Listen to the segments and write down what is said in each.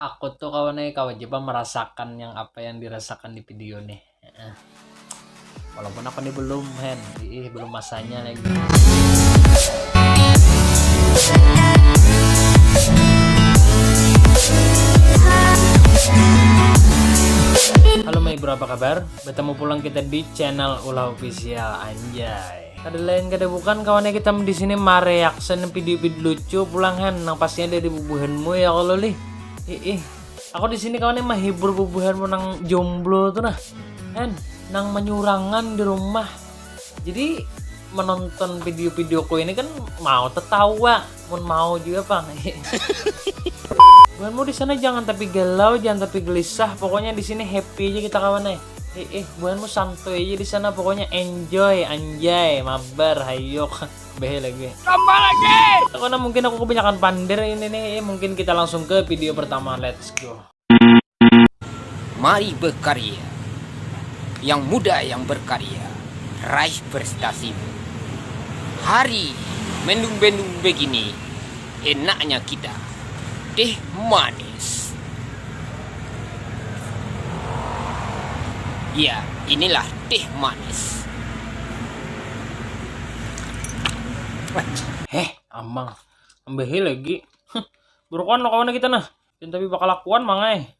Aku tuh kawan coba merasakan yang apa yang dirasakan di video nih. Walaupun aku nih belum belum masanya lagi. Halo Mei bro, apa kabar? Bertemu pulang kita di channel Ulah Official, anjay. Ada lain kada bukan kawannya kita di sini mereaction video-video lucu pulang nang pastinya dari bubuhanmu ya kalau lih. Aku di sini kawannya menghibur bubuhanmu nang jomblo tuh nah. Nang menyurangan di rumah. Jadi menonton video-videoku ini kan mau tertawa, mau juga bang. Buanmu di sana jangan tapi galau, jangan tapi gelisah. Pokoknya di sini happy aja kita kawan buanmu santuy aja di sana. Pokoknya enjoy, anjay, mabar, hayok, behe lagi. Tambah lagi. Karena mungkin aku kebanyakan pander ini nih. Mungkin kita langsung ke video pertama. Let's go. Mari berkarya. Yang muda yang berkarya, raih prestasimu. Hari mendung-bendung begini, enaknya kita teh manis. Ya, inilah teh manis. Amang, ambehe lagi. Burukan lo kawan kita nah. Dan tapi bakal lakuan mangai.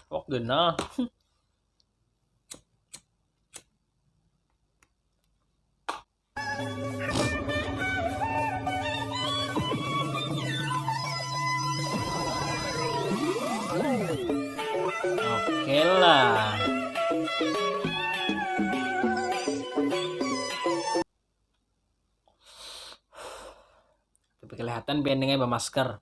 Kok gena. Oke lah. Tapi kelihatan bendingnya bermasker.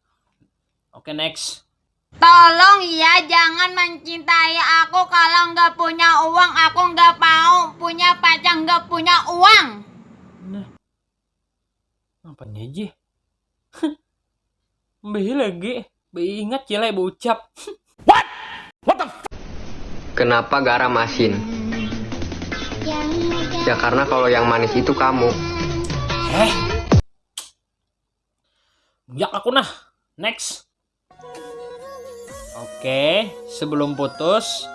Oke, next. Tolong ya, jangan mencintai aku kalau nggak punya uang. Aku nggak mau punya pacar nggak punya uang. Nah, apanya aja? Mbih lagi. Ingat ya lah ucap. What the Kenapa garam asin? Ya karena kalau yang manis itu kamu. Ya aku nah. Next. Oke, sebelum putus.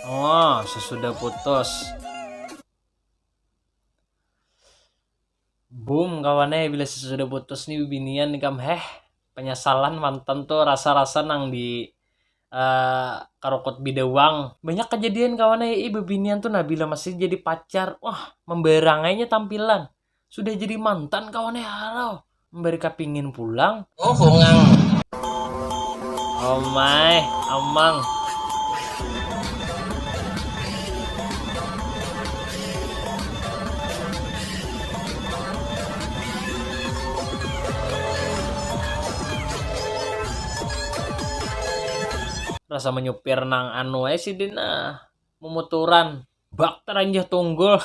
Oh, sesudah putus. Boom kawannya bila sesudah putus nih binian nih penyesalan mantan tuh rasa-rasa nang di karokot bidawang. Banyak kejadian kawannya bebinian tuh Nabila masih jadi pacar. Wah, memberangainya tampilan. Sudah jadi mantan kawannya harau. Memberi kapingin pulang. Oh my, amang. Rasa menyupir nang anu sih dina memuturan bak teranjah tunggul.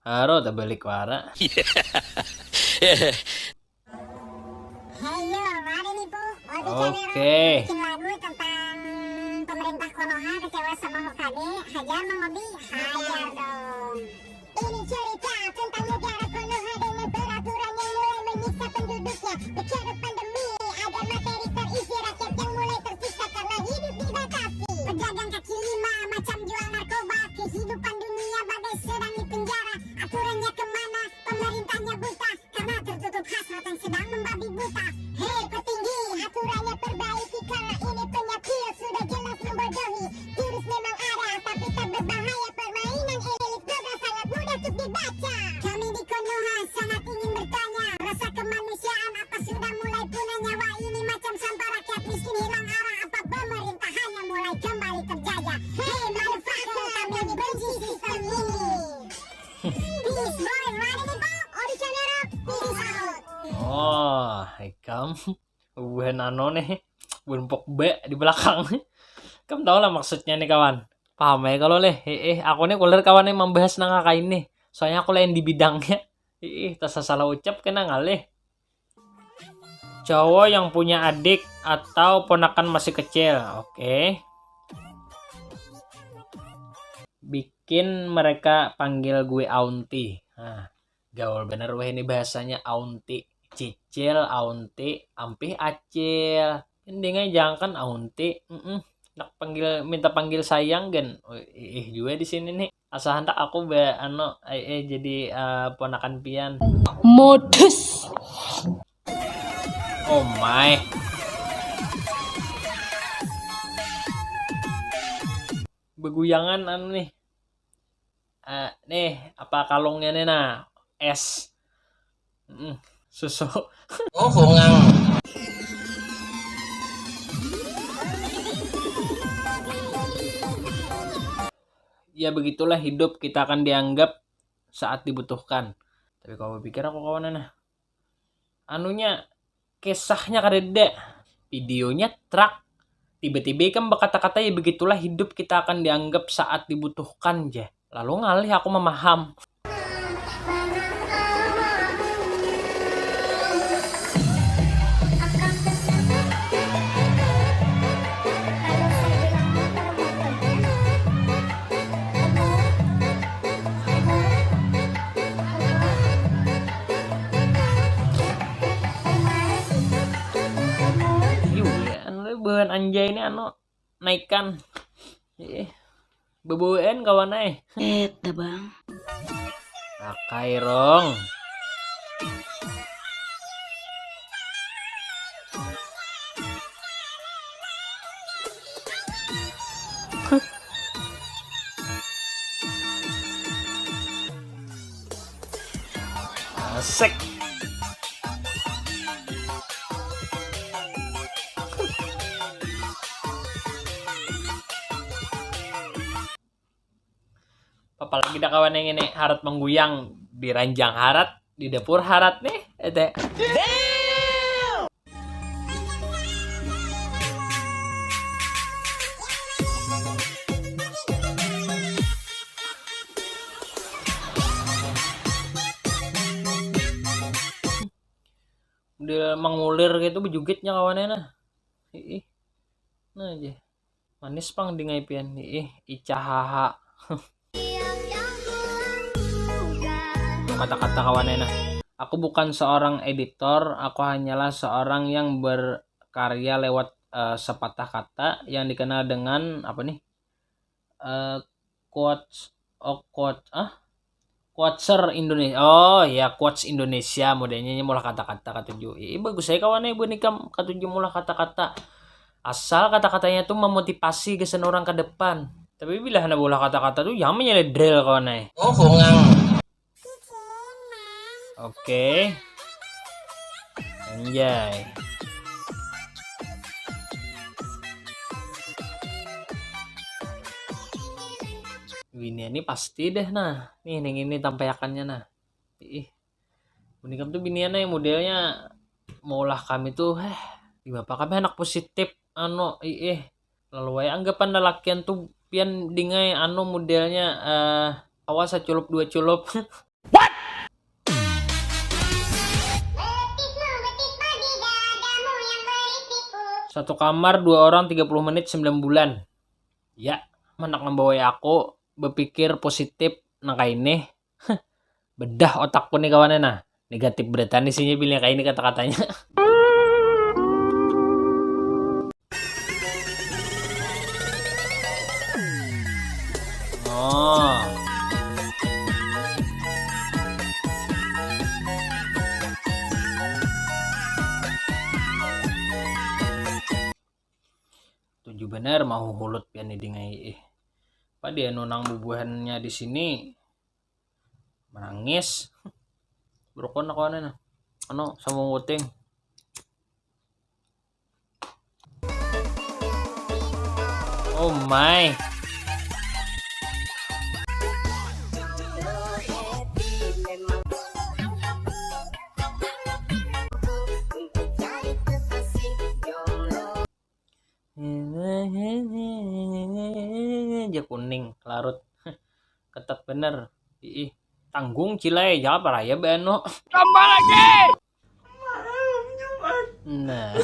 Haro tak balik wara. Oke. Bikin lagu tentang pemerintah Konoha kecewa sama Hokage. Hajar mengobi, hajar dong. Ini cerita tentang negara Konoha dengan peraturan yang mulai menyiksa penduduknya. Bercerut pandemi, ada materi terisi rakyat yang mulai tersiksa karena hidup dibatasi. Pedagang kaki lima macam jual narkoba. Kehidupan dunia bagai sedang di penjara. Aturannya kemana? Pemerintahnya buta karena tertutup hasrat yang sedang membabi buta. Hei petinggi, aturannya perbaiki karena ini penyakit sudah jelas membodohi. Virus memang ada tapi tak berbahaya. Permainan elit program sangat mudah untuk dibaca. Kami di Konoha sangat ingin bertanya, rasa kemanusiaan apa sudah mulai punah? Nyawa ini macam sampah, rakyat miskin hilang arah. Apa pemerintahannya mulai kembali terjaya? Hei motherfucker, kami dibenci sistem ini. Peace boy, ready nih bang? Audition Europe, peace out. Oh, Hikam. Bukan anu nih. Bukan pokbe di belakang. Kamu tahu lah maksudnya nih kawan. Paham ya kalau leh. Aku nih kuler kawan nih membahas nang kakak ini. Soalnya aku lain di bidangnya. Tak salah ucap kena ngalih. Cowok yang punya adik atau ponakan masih kecil. Oke. bikin mereka panggil gue Aunty. Nah, gaul bener weh ini bahasanya Aunty. Cicil, Aunty, ampih acil. Intinya jangan kan Aunty. Nak minta panggil sayang kan. Juga di sini nih. Asa hendak aku jadi ponakan pian. Modus. Oh my. Beguyangan nih. Nih apa kalungnya nih nah. Es. Susu. Oh, bungang. Ya begitulah hidup, kita akan dianggap saat dibutuhkan. Tapi kalau pikir aku kawan anunya kisahnya kadeda, videonya truk, tiba-tiba kan berkata-kata ya begitulah hidup, kita akan dianggap saat dibutuhkan aja. Lalu ngalih aku memaham. Bahan anjay ini naikkan beboen kawan Eta bang. pakai rong. Asik. Apalagi dah kawan yang ini harat mengguyang di ranjang harat, di dapur harat nih, ete. Dia mengulir gitu bejugitnya kawannya nah. Nah aja. Manis pang di ngaipian. Ica haha. Kata-kata kawannya nah. Aku bukan seorang editor, aku hanyalah seorang yang berkarya lewat sepatah kata yang dikenal dengan apa nih? Quotser Indonesia. Oh ya, quotes Indonesia modelnya mulai kata-kata katuju. Bagus saya kawannya ibu nikam katuju mulai kata-kata. Asal kata-katanya tuh memotivasi kesan orang ke depan. Tapi bila hendak bola kata-kata tuh yang menyeledrel kawannya. Oh, bungang. Oke. Anjay. Ini pasti deh nah. Nih ini tampayakannya nah. Unikam tuh biniannya modelnya maulah kami tuh di bapak kami anak positif lalu wae anggapan lelakian tuh pian dingai modelnya awas culup dua culup. Satu kamar 2 orang 30 menit 9 bulan. Ya, menak membawa aku berpikir positif nangka ini. Bedah otakku nih kawannya nah. Negatif beratan isinya pilih kayak ini kata-katanya. Oh. Tujuh bener mau hulut pian dingai apa dia nunang bubuhannya di sini menangis brokon aku na sama nguting. Oh my. Aja kuning larut ketat bener. Tanggung cilai jawab raya beno tambah lagi nah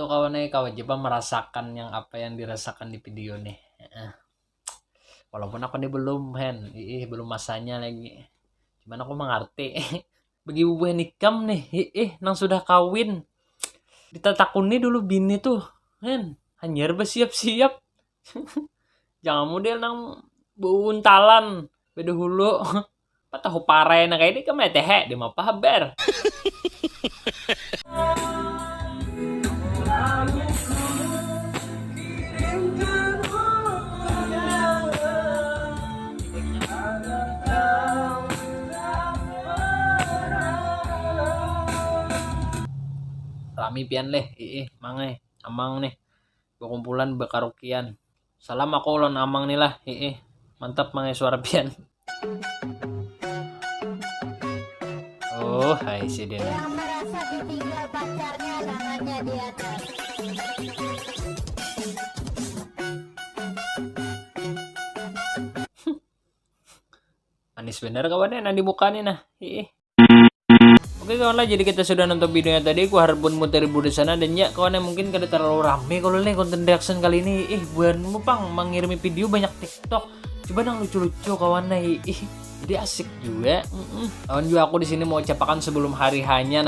tuh kawannya kewajiban merasakan yang apa yang dirasakan di video nih. Walaupun aku nih belum belum masanya lagi. Cuman aku mengerti. Bagi ibu nikam nih, nang sudah kawin. Ditatakuni dulu bini tuh, hanyar bersiap-siap. Jangan model nang buuntalan, beda hulu. Patah parai na kayak ini kemetehe di mah pahaber. Rami pian leh, mangai, amang nih, berkumpulan berkaraokean. Salam aku ulon amang nih lah, mantap mangai suara pian. Oh, hai si Dena. Yang merasa ditinggal pacarnya tangannya di atas. Manis bener kawannya, nanti bukannya nah, Oke kawan lah, jadi kita sudah nonton videonya tadi. Aku harap buat muter di sana dan ya kawan mungkin kada terlalu rame kalau nih konten reaction kali ini. Buanmu pang mengirimi video banyak TikTok. Coba nang lucu-lucu kawan jadi asik juga. Kawan juga aku di sini mau ucapkan sebelum hari hanya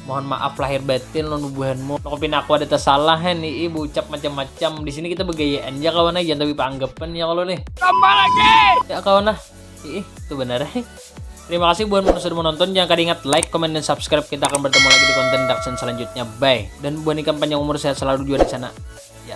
mohon maaf lahir batin lo nubuhanmu. Kopin aku ada tersalah bu ucap macam-macam. Di sini kita bergayaan aja kawan jangan tapi anggapan ya kalau nih. Tambah lagi. Ya kawan lah. Itu benar. Terima kasih buat yang sudah menonton. Jangan kada ingat like, comment, dan subscribe. Kita akan bertemu lagi di konten reaction selanjutnya. Bye. Dan buat ikan panjang umur sehat selalu juga di sana. Ya.